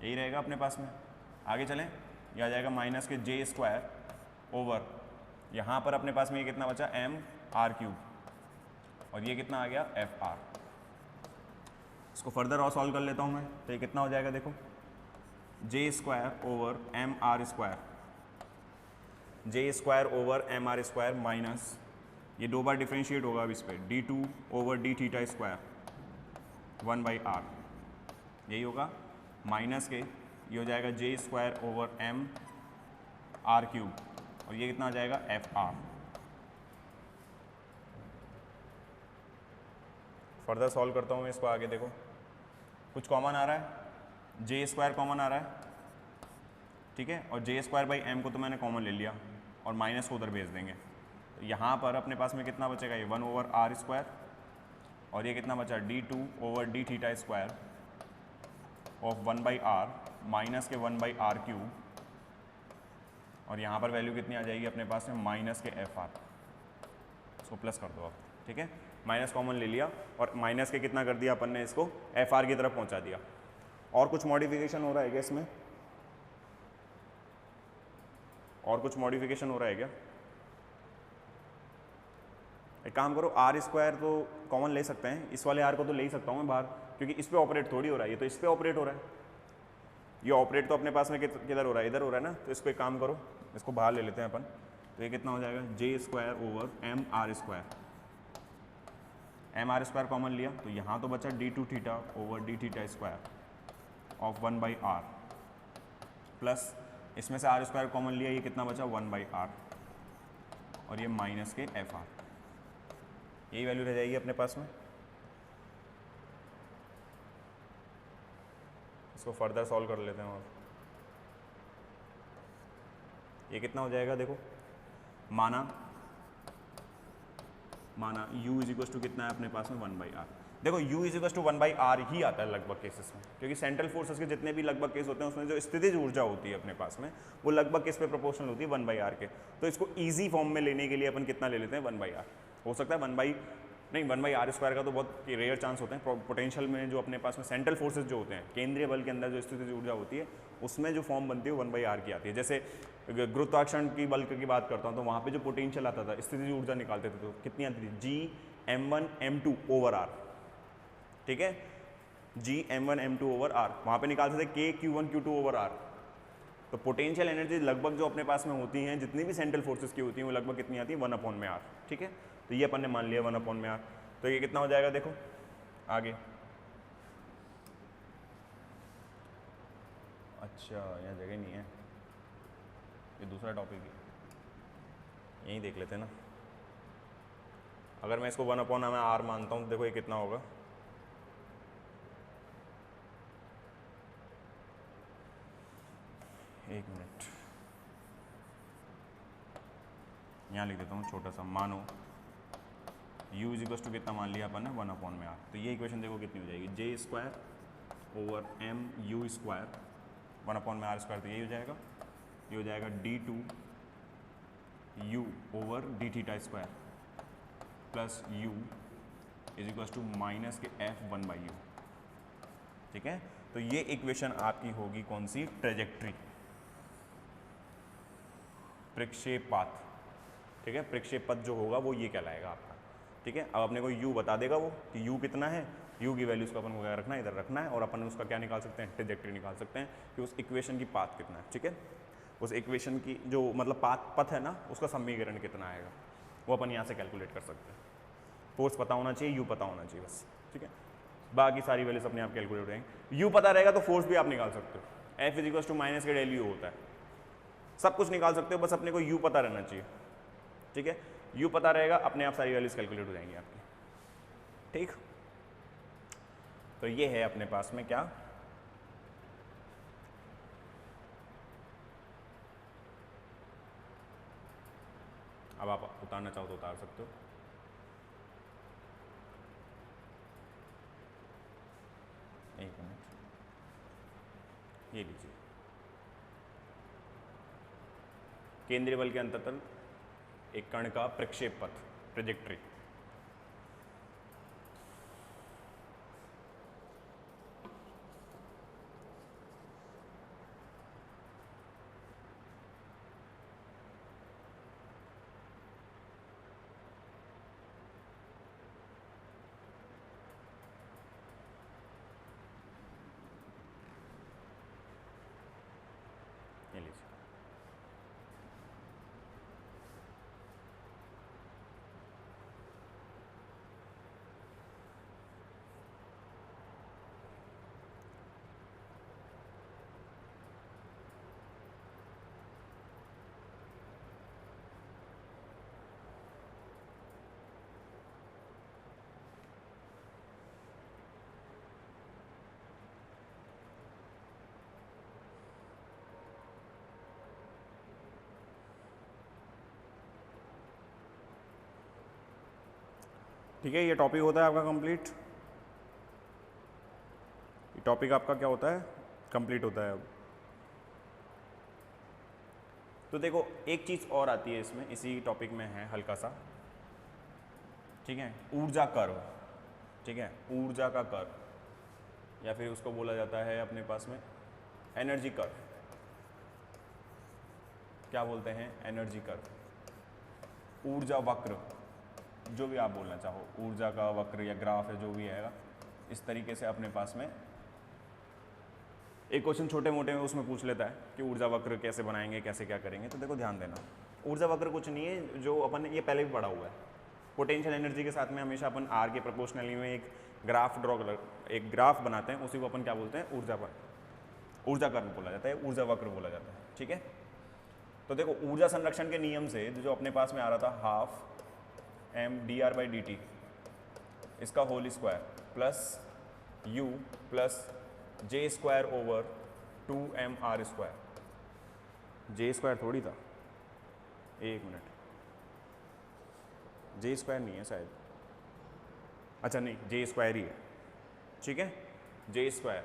यही रहेगा अपने पास में। आगे चलें, ये आ जाएगा माइनस के जे स्क्वायर ओवर, यहाँ पर अपने पास में ये कितना बचा एम आर क्यूब और ये कितना आ गया एफ आर। इसको फर्दर और सॉल्व कर लेता हूँ मैं, तो ये कितना हो जाएगा, देखो j square over M R square, j square over M R square minus, ये दो बार डिफ्रेंशिएट होगा अब इस पर, d two over d theta square 1 by r, यही होगा माइनस के, ये हो जाएगा j square over M R cube और ये कितना आ जाएगा एफ आर। फर्दर सॉल्व करता हूँ मैं इसको आगे, देखो कुछ कॉमन आ रहा है, जे स्क्वायर कॉमन आ रहा है, ठीक है, और जे स्क्वायर बाई एम को तो मैंने कॉमन ले लिया और माइनस को उधर भेज देंगे, तो यहाँ पर अपने पास में कितना बचेगा, ये 1 ओवर आर स्क्वायर और ये कितना बचा d two over d theta square of 1 by r minus k 1 by are cube और यहाँ पर वैल्यू कितनी आ जाएगी अपने पास में माइनस के एफ आर, इसको प्लस कर दो आप, ठीक है, माइनस कॉमन ले लिया और माइनस के कितना कर दिया अपन ने, इसको एफ आर की तरफ पहुँचा दिया। और कुछ मॉडिफिकेशन हो रहा है क्या इसमें, और कुछ मॉडिफिकेशन हो रहा है क्या, एक काम करो, आर स्क्वायर तो कॉमन ले सकते हैं, इस वाले आर को तो ले ही सकता हूँ मैं बाहर, क्योंकि इस पे ऑपरेट थोड़ी हो रहा है, ये तो इस पे ऑपरेट हो रहा है, ये ऑपरेट तो अपने पास में किधर हो रहा है, इधर हो रहा है ना, तो इसको एक काम करो, इसको बाहर ले लेते हैं अपन, तो ये कितना हो जाएगा j square over M R square, m are square common लिया तो यहाँ तो बचा d two theta over d theta square of 1 by r plus इसमें से आर स्क्वायर कॉमन लिया, ये कितना बचा 1 बाई आर और ये माइनस के एफ आर, यही वैल्यू रह जाएगी अपने पास में। इसको फर्दर सॉल्व कर लेते हैं और ये कितना हो जाएगा, देखो माना u इज इक्वल टू कितना है अपने पास में 1 बाई आर, देखो u is equal to 1 by R ही आता है लगभग केसेस में, क्योंकि सेंट्रल फोर्सेस के जितने भी लगभग केस होते हैं उसमें जो स्थितिज ऊर्जा होती है अपने पास में वो लगभग किस पे प्रोपोर्शनल होती है 1 बाई आर के। तो इसको ईजी फॉर्म में लेने के लिए अपन कितना ले लेते हैं 1 बाई आर, हो सकता है 1 बाई आर स्क्वायर का तो बहुत रेयर चांस होते हैं, पोटेंशियल में जो अपने पास में सेंट्रल फोर्सेस जो होते हैं, केंद्रीय बल के अंदर जो स्थितिज ऊर्जा होती है उसमें जो फॉर्म बनती है 1 बाई आर की आती है। जैसे गुरुत्वाकर्षण की बल की बात करता हूँ तो वहाँ पे जो पोटेंशियल आता था, स्थितिज ऊर्जा निकालते थे तो कितनी आती थी, जी m1 m2 ओवर आर, ठीक है, जी m1 m2 ओवर आर, वहाँ पे निकालते थे k q1 q2 over r. तो पोटेंशियल एनर्जी लगभग जो अपने पास में होती हैं, जितनी भी सेंट्रल फोर्सेस की होती हैं वो लगभग कितनी आती है 1 अपॉन में आर, ठीक है, तो ये अपन ने मान लिया 1 अपॉन में आर। तो ये कितना हो जाएगा, देखो आगे, अच्छा यहाँ जगह नहीं है, ये दूसरा टॉपिक है, यही देख लेते हैं ना। अगर मैं इसको 1/r मानता हूँ तो देखो ये कितना होगा, एक मिनट यहाँ लिख देता हूँ छोटा सा। मानो u इज इक्वल टू कितना मान लिया अपन ने 1/r, तो ये इक्वेशन देखो कितनी हो जाएगी, j square over m u square 1/r², तो यही हो जाएगा। ये हो जाएगा d2 u over d theta square plus u is equal to minus k f1/u। ठीक है, तो ये इक्वेशन आपकी होगी कौन सी, ट्रेजेक्ट्री, प्रक्षेप पाथ। ठीक है, प्रक्षेप पथ जो होगा वो ये कहलाएगा आपका। ठीक है, अब अपने को u बता देगा वो कि u कितना है, u की वैल्यूज को अपन को क्या रखना है, इधर रखना है, और अपन उसका क्या निकाल सकते हैं, ट्रेजेक्ट्री निकाल सकते हैं कि उस इक्वेशन की पाथ कितना है। ठीक है, उस इक्वेशन की जो मतलब पथ है ना, उसका समीकरण कितना आएगा वो अपन यहाँ से कैलकुलेट कर सकते हैं। फोर्स पता होना चाहिए, u पता होना चाहिए बस। ठीक है, बाकी सारी वैल्यूज अपने आप कैलकुलेट हो जाएंगे। u पता रहेगा तो फोर्स भी आप निकाल सकते हो, F is equal to minus k del u होता है, सब कुछ निकाल सकते हो, बस अपने को u पता रहना चाहिए। ठीक है, u पता रहेगा, अपने आप सारी वैल्यूज कैलकुलेट हो जाएंगी आपकी। ठीक, तो ये है अपने पास में क्या, अब आप उतारना चाहो तो उतार सकते हो। एक मिनट, ये लीजिए, केंद्रीय बल के अंततल एक कण का प्रक्षेप पथ, ट्रेजेक्ट्री। ये लीजिए, ठीक है, ये टॉपिक होता है आपका कंप्लीट। ये टॉपिक आपका क्या होता है, कंप्लीट होता है अब। तो देखो एक चीज़ और आती है इसमें, इसी टॉपिक में है हल्का सा। ठीक है, ऊर्जा कर्व। ठीक है, ऊर्जा का कर्व, या फिर उसको बोला जाता है अपने पास में एनर्जी कर्व। क्या बोलते हैं, एनर्जी कर्व, ऊर्जा वक्र, जो भी आप बोलना चाहो, ऊर्जा का वक्र या ग्राफ है, जो भी आएगा इस तरीके से अपने पास में। एक क्वेश्चन छोटे मोटे में उसमें पूछ लेता है कि ऊर्जा वक्र कैसे बनाएंगे, कैसे क्या करेंगे। तो देखो ध्यान देना, ऊर्जा वक्र कुछ नहीं है, जो अपन ने ये पहले भी पढ़ा हुआ है। पोटेंशियल एनर्जी के साथ में हमेशा अपन आर के प्रोपोर्शनली में एक ग्राफ एक ग्राफ बनाते हैं, उसी को अपन क्या बोलते हैं, ऊर्जा कर्व बोला जाता है, ऊर्जा वक्र बोला जाता है। ठीक है, तो देखो ऊर्जा संरक्षण के नियम से जो अपने पास में आ रहा था, हाफ m dr/dt इसका whole square plus u plus जे square over 2mr²। J square थोड़ी था, एक मिनट, जे स्क्वायर नहीं है शायद, अच्छा नहीं, जे स्क्वायर ही है। ठीक है, जे स्क्वायर,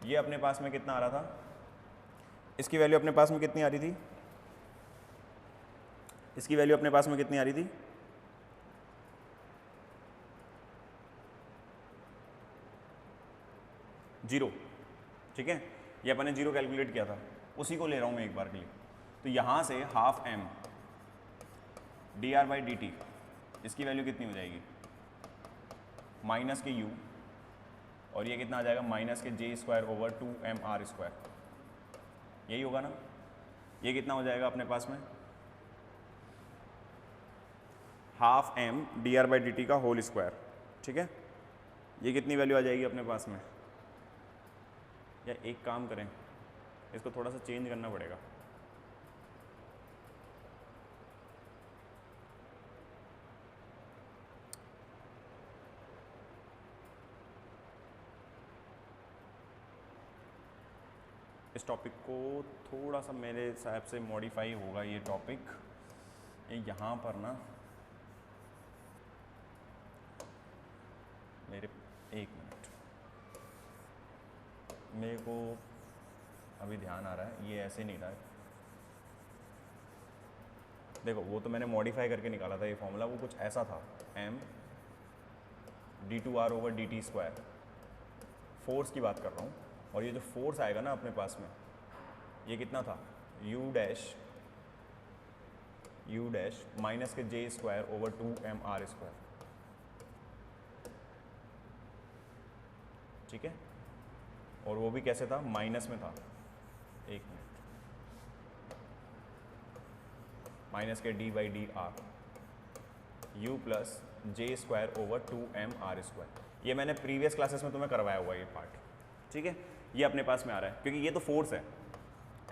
ये अपने पास में कितना आ रहा था, इसकी वैल्यू अपने पास में कितनी आ रही थी, इसकी वैल्यू अपने पास में कितनी आ रही थी, जीरो। ठीक है, ये अपन ने जीरो कैलकुलेट किया था, उसी को ले रहा हूँ मैं एक बार के लिए। तो यहाँ से हाफ m dr/dt इसकी वैल्यू कितनी हो जाएगी, माइनस के u, और ये कितना आ जाएगा, माइनस के जे स्क्वायर ओवर 2mr²। यही होगा ना, ये कितना हो जाएगा अपने पास में, हाफ m dr/dt का होल स्क्वायर। ठीक है, ये कितनी वैल्यू आ जाएगी अपने पास में, या एक काम करें, इसको थोड़ा सा चेंज करना पड़ेगा। इस टॉपिक को थोड़ा सा मेरे हिसाब से मॉडिफाई होगा ये टॉपिक। यहाँ पर ना मेरे एक मिनट, मेरे को अभी ध्यान आ रहा है, ये ऐसे नहीं रहा है। देखो वो तो मैंने मॉडिफाई करके निकाला था ये फॉर्मूला, वो कुछ ऐसा था m d2r/dt², फोर्स की बात कर रहा हूँ। और ये जो फोर्स आएगा ना अपने पास में, ये कितना था u डैश माइनस के j²/2mr², ठीक है। और वो भी कैसे था, माइनस में था, एक मिनट, माइनस के d/dr u प्लस j²/2mr²। ये मैंने प्रीवियस क्लासेस में तुम्हें करवाया हुआ ये पार्ट, ठीक है। ये अपने पास में आ रहा है क्योंकि ये तो फोर्स है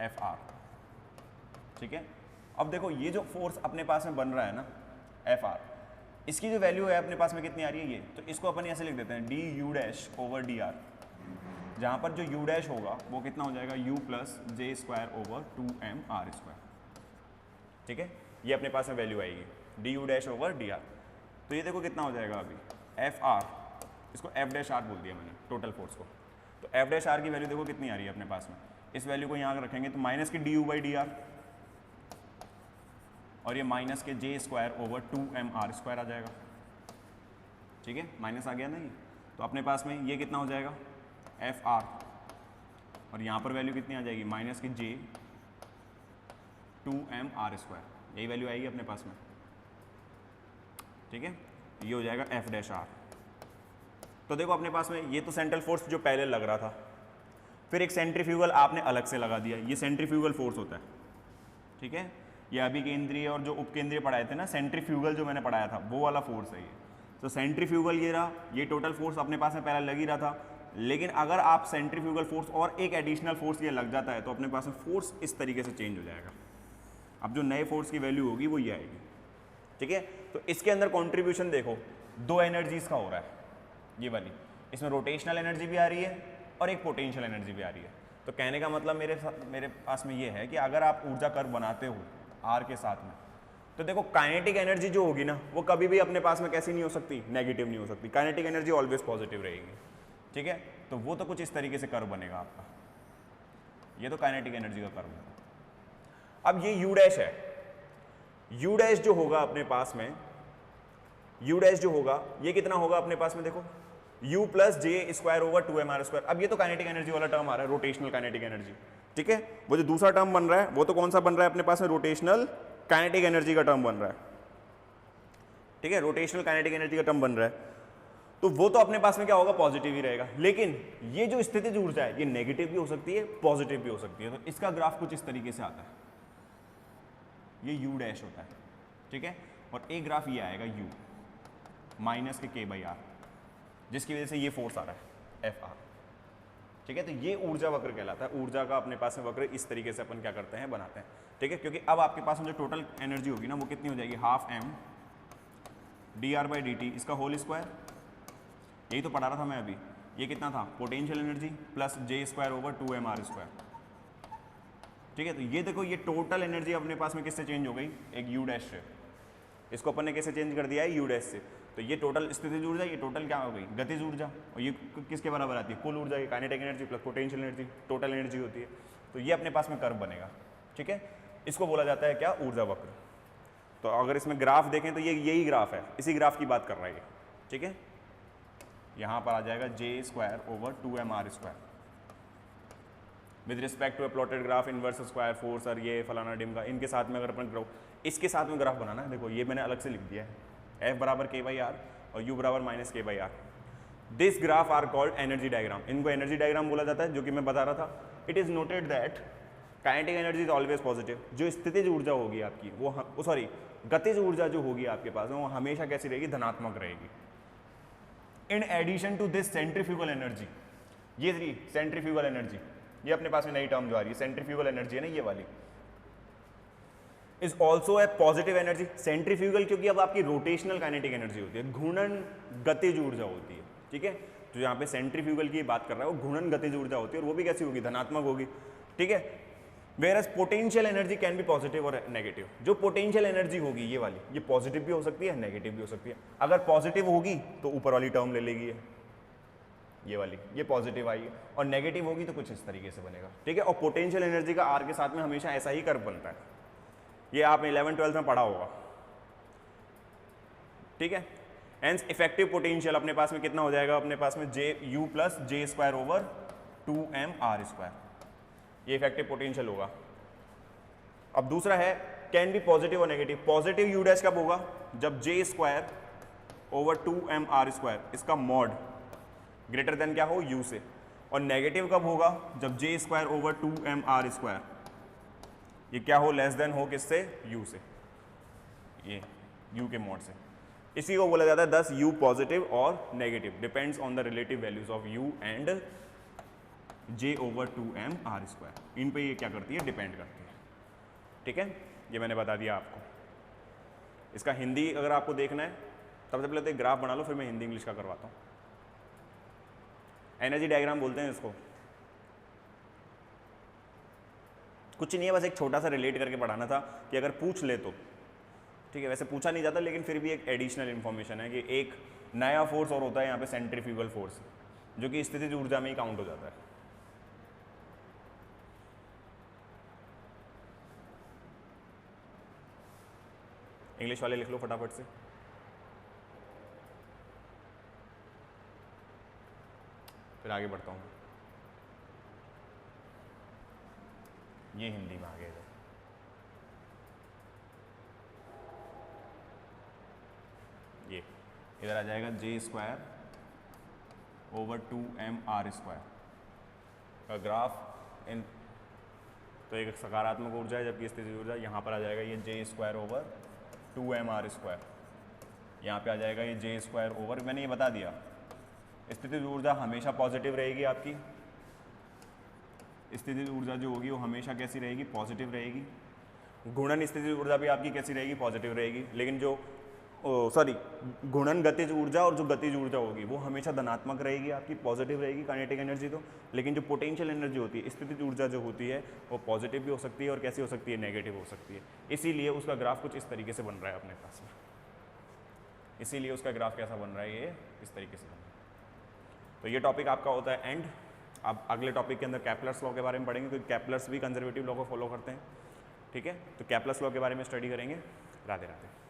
Fr, ठीक है। अब देखो ये जो फोर्स अपने पास में बन रहा है ना Fr, इसकी जो वैल्यू है अपने पास में कितनी आ रही है ये, तो इसको अपन ऐसे लिख देते हैं du'/dr, जहाँ पर जो u डैश होगा वो कितना हो जाएगा u प्लस j²/2mr², ठीक है। ये अपने पास में वैल्यू आएगी du'/dr। तो ये देखो कितना हो जाएगा अभी Fr, इसको F'(r) बोल दिया मैंने टोटल फोर्स को। तो F'(r) की वैल्यू देखो कितनी आ रही है अपने पास में, इस वैल्यू को यहाँ रखेंगे तो माइनस के du/dr और ये माइनस के j²/2mr² आ जाएगा, ठीक है। माइनस आ गया ना ये, तो अपने पास में ये कितना हो जाएगा Fr, और यहाँ पर वैल्यू कितनी आ जाएगी माइनस की j2mr², यही वैल्यू आएगी अपने पास में, ठीक है। ये हो जाएगा F'(r). तो देखो अपने पास में ये तो सेंट्रल फोर्स जो पहले लग रहा था, फिर एक सेंट्रीफ्यूगल आपने अलग से लगा दिया, ये सेंट्रीफ्यूगल फोर्स होता है, ठीक है। ये अभी केंद्रीय और जो उपकेंद्रीय पढ़ाए थे ना, सेंट्रीफ्यूगल जो मैंने पढ़ाया था वो वाला फोर्स है ये। तो सेंट्रीफ्यूगल ये रहा, ये टोटल फोर्स अपने पास में पहले लग ही रहा था, लेकिन अगर आप सेंट्रीफ्यूगल फोर्स और एक एडिशनल फोर्स ये लग जाता है तो अपने पास में फोर्स इस तरीके से चेंज हो जाएगा। अब जो नए फोर्स की वैल्यू होगी वो ये आएगी, ठीक है। तो इसके अंदर कॉन्ट्रीब्यूशन देखो दो एनर्जीज का हो रहा है, ये वाली, इसमें रोटेशनल एनर्जी भी आ रही है और एक पोटेंशियल एनर्जी भी आ रही है। तो कहने का मतलब मेरे पास में ये है कि अगर आप ऊर्जा कर्व बनाते हो आर के साथ में, तो देखो काइनेटिक एनर्जी जो होगी ना वो कभी भी अपने पास में कैसी नहीं हो सकती, नेगेटिव नहीं हो सकती। काइनेटिक एनर्जी ऑलवेज पॉजिटिव रहेगी, ठीक है। तो वो तो कुछ इस तरीके से कर्व बनेगा आपका, ये तो काइनेटिक एनर्जी का कर्व है। अब ये u डैश है, u डैश जो होगा अपने पास में, u डैश जो होगा ये कितना होगा अपने पास में, देखो u प्लस j²/2mr²। अब ये तो काइनेटिक एनर्जी वाला टर्म आ रहा है, रोटेशनल काइनेटिक एनर्जी, ठीक है। वो जो दूसरा टर्म बन रहा है वो तो कौन सा बन रहा है अपने पास में, रोटेशनल काइनेटिक एनर्जी का टर्म बन रहा है, ठीक है। रोटेशनल काइनेटिक एनर्जी का टर्म बन रहा है, तो वो तो अपने पास में क्या होगा, पॉजिटिव ही रहेगा। लेकिन ये जो स्थितिज ऊर्जा है ये नेगेटिव भी हो सकती है, पॉजिटिव भी हो सकती है। तो इसका ग्राफ कुछ इस तरीके से आता है, ये u डैश होता है, ठीक है। और एक ग्राफ ये आएगा u माइनस के k/r, जिसकी वजह से ये फोर्स आ रहा है Fr, ठीक है। तो ये ऊर्जा वक्र कहलाता है। ऊर्जा का अपने पास में वक्र इस तरीके से अपन क्या करते हैं, बनाते हैं, ठीक है। क्योंकि अब आपके पास में जो टोटल एनर्जी होगी ना वो कितनी हो जाएगी, 12m dr/dt इसका होल स्क्वायर, यही तो पढ़ा रहा था मैं अभी। ये कितना था, पोटेंशियल एनर्जी प्लस j²/2mr², ठीक है। तो ये देखो ये टोटल एनर्जी अपने पास में किससे चेंज हो गई, एक u डैश से। इसको अपन ने कैसे चेंज कर दिया है, u डैश से। तो ये टोटल स्थितिज ऊर्जा, ये टोटल क्या हो गई, गतिज ऊर्जा। और ये किसके बराबर आती है, कुल ऊर्जा, ये kinetic energy plus potential energy, total energy होती है। तो ये अपने पास में कर्व बनेगा, ठीक है। इसको बोला जाता है क्या, ऊर्जा वक्र। तो अगर इसमें ग्राफ देखें तो ये यही ग्राफ है, इसी ग्राफ की बात कर रहा है ये, ठीक है। यहाँ पर आ जाएगा j²/2mr² with respect to a plotted graph, inverse square force और ये फलाना डिमका, इनके साथ में अगर अपन ग्राफ, इसके साथ में ग्राफ बनाना है, देखो ये मैंने अलग से लिख दिया है, F बराबर k/r और u बराबर minus k/r। This graph are called energy diagram, इनको एनर्जी डायग्राम बोला जाता है, जो कि मैं बता रहा था। It is noted that kinetic energy is always positive. जो स्थितिज ऊर्जा होगी आपकी वो सॉरी गतिज ऊर्जा जो होगी आपके पास वो हमेशा कैसी रहेगी, धनात्मक रहेगी। In addition to this centrifugal energy, ये थी सेंट्रीफ्यूगल एनर्जी, ये अपने पास में नई टर्म जो आ रही है, सेंट्रीफ्यूगल एनर्जी है ना ये वाली, is also a positive energy. Centrifugal क्योंकि अब आपकी रोटेशनल काइनेटिक एनर्जी होती है, घूर्णन गतिज ऊर्जा होती है, ठीक है। तो यहाँ पे सेंट्रीफ्यूगल की बात कर रहा है वो घूर्णन गतिज ऊर्जा होती है, और वो भी कैसी होगी, धनात्मक होगी। ठीक है। Whereas potential energy can be positive और नेगेटिव। जो पोटेंशियल एनर्जी होगी ये वाली, ये पॉजिटिव भी हो सकती है, नेगेटिव भी हो सकती है। अगर पॉजिटिव होगी तो ऊपर वाली टर्म ले लेगी ये वाली, ये पॉजिटिव आई है, और नेगेटिव होगी तो कुछ इस तरीके से बनेगा, ठीक है। और पोटेंशियल एनर्जी का आर के साथ में हमेशा ऐसा ही कर्व बनता है, ये आपने 11th-12th में पढ़ा होगा, ठीक है। हेंस इफेक्टिव पोटेंशियल अपने पास में कितना हो जाएगा, अपने पास में जे यू प्लस जे स्क्वायर ओवर 2m/r², ये इफेक्टिव पोटेंशियल होगा। अब दूसरा है कैन बी पॉजिटिव और नेगेटिव। पॉजिटिव यू डैश कब होगा, जब जे स्क्वायर ओवर 2m/r², इसका मॉड ग्रेटर देन क्या हो, u से। और नेगेटिव कब होगा, जब जे स्क्वायर ओवर 2m/r², ये क्या हो, लेस देन हो किससे, u से, ये u के मॉड से। इसी को बोला जाता है दस u पॉजिटिव और negative depends on the relative values of u and j over 2m/r²। इन पे ये क्या करती है, डिपेंड करती है, ठीक है। ये मैंने बता दिया आपको। इसका हिंदी अगर आपको देखना है, सबसे पहले तो एक ग्राफ बना लो, फिर मैं हिंदी इंग्लिश का करवाता हूँ। एनर्जी डायग्राम बोलते हैं इसको। कुछ नहीं है, बस एक छोटा सा रिलेट करके पढ़ाना था कि अगर पूछ ले तो, ठीक है। वैसे पूछा नहीं जाता, लेकिन फिर भी एक एडिशनल इन्फॉर्मेशन है कि एक नया फोर्स और होता है यहाँ पे सेंट्रीफ्यूगल फोर्स, जो कि स्थितिज ऊर्जा में ही काउंट हो जाता है। इंग्लिश वाले लिख लो फटाफट से। फिर आगे बढ़ता हूँ, ये हिंदी में आगे है। ये इधर आ जाएगा जे स्क्वायर ओवर 2m/r² का ग्राफ इन, तो एक सकारात्मक ऊर्जा है, जबकि स्थितिज ऊर्जा यहाँ पर आ जाएगा ये जे स्क्वायर ओवर 2m/r²। यहाँ पे आ जाएगा ये जे स्क्वायर ओवर, मैंने ये बता दिया, स्थितिज ऊर्जा हमेशा पॉजिटिव रहेगी आपकी। स्थितिज ऊर्जा जो होगी वो हमेशा कैसी रहेगी, पॉजिटिव रहेगी। गुणन स्थितिज ऊर्जा भी आपकी कैसी रहेगी, पॉजिटिव रहेगी। लेकिन जो गुणन गतिज ऊर्जा और जो गतिज ऊर्जा होगी वो हमेशा धनात्मक रहेगी आपकी, पॉजिटिव रहेगी काइनेटिक एनर्जी तो। लेकिन जो पोटेंशियल एनर्जी होती है, स्थितिज ऊर्जा जो होती है, वो पॉजिटिव भी हो सकती है और कैसी हो सकती है, नेगेटिव हो सकती है। इसीलिए उसका ग्राफ कुछ इस तरीके से बन रहा है अपने पास में, इसीलिए उसका ग्राफ कैसा बन रहा है, ये इस तरीके से बन रहा है। तो ये टॉपिक आपका होता है एंड। अब अगले टॉपिक के अंदर कैप्लर्स लॉ के बारे में पढ़ेंगे, क्योंकि कैप्लर्स भी कंजर्वेटिव लॉ को फॉलो करते हैं, ठीक है। तो कैप्लर्स लॉ के बारे में स्टडी करेंगे। राधे राधे।